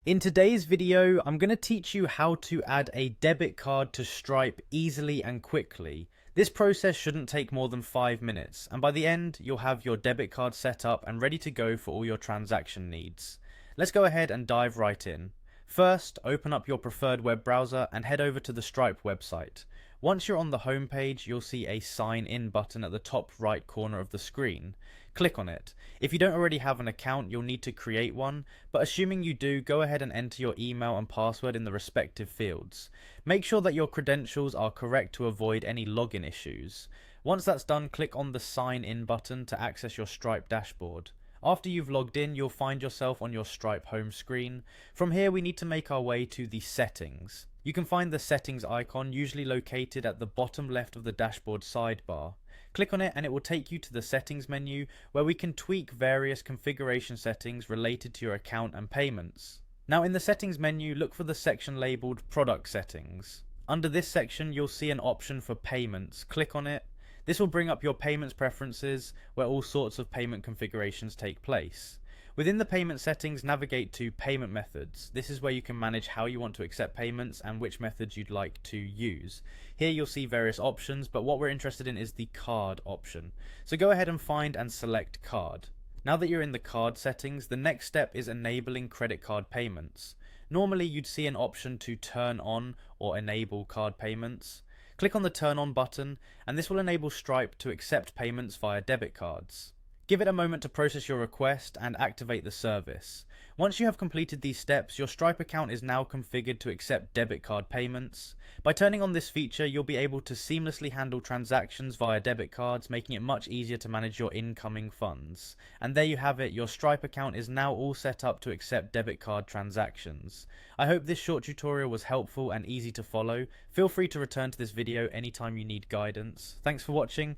In today's video, I'm going to teach you how to add a debit card to Stripe easily and quickly. This process shouldn't take more than 5 minutes, and by the end, you'll have your debit card set up and ready to go for all your transaction needs. Let's go ahead and dive right in. First, open up your preferred web browser and head over to the Stripe website. Once you're on the home page, you'll see a sign in button at the top right corner of the screen. Click on it. If you don't already have an account, you'll need to create one, but assuming you do, go ahead and enter your email and password in the respective fields. Make sure that your credentials are correct to avoid any login issues. Once that's done, click on the sign in button to access your Stripe dashboard. After you've logged in, you'll find yourself on your Stripe home screen. From here, we need to make our way to the settings. You can find the settings icon, usually located at the bottom left of the dashboard sidebar. Click on it and it will take you to the settings menu where we can tweak various configuration settings related to your account and payments. Now in the settings menu, look for the section labeled product settings. Under this section, you'll see an option for payments. Click on it. This will bring up your payments preferences where all sorts of payment configurations take place. Within the payment settings, navigate to payment methods. This is where you can manage how you want to accept payments and which methods you'd like to use. Here you'll see various options, but what we're interested in is the card option. So go ahead and find and select card. Now that you're in the card settings, the next step is enabling credit card payments. Normally you'd see an option to turn on or enable card payments. Click on the turn on button and this will enable Stripe to accept payments via debit cards. Give it a moment to process your request and activate the service. Once you have completed these steps, your Stripe account is now configured to accept debit card payments. By turning on this feature, you'll be able to seamlessly handle transactions via debit cards, making it much easier to manage your incoming funds. And there you have it, your Stripe account is now all set up to accept debit card transactions. I hope this short tutorial was helpful and easy to follow. Feel free to return to this video anytime you need guidance. Thanks for watching.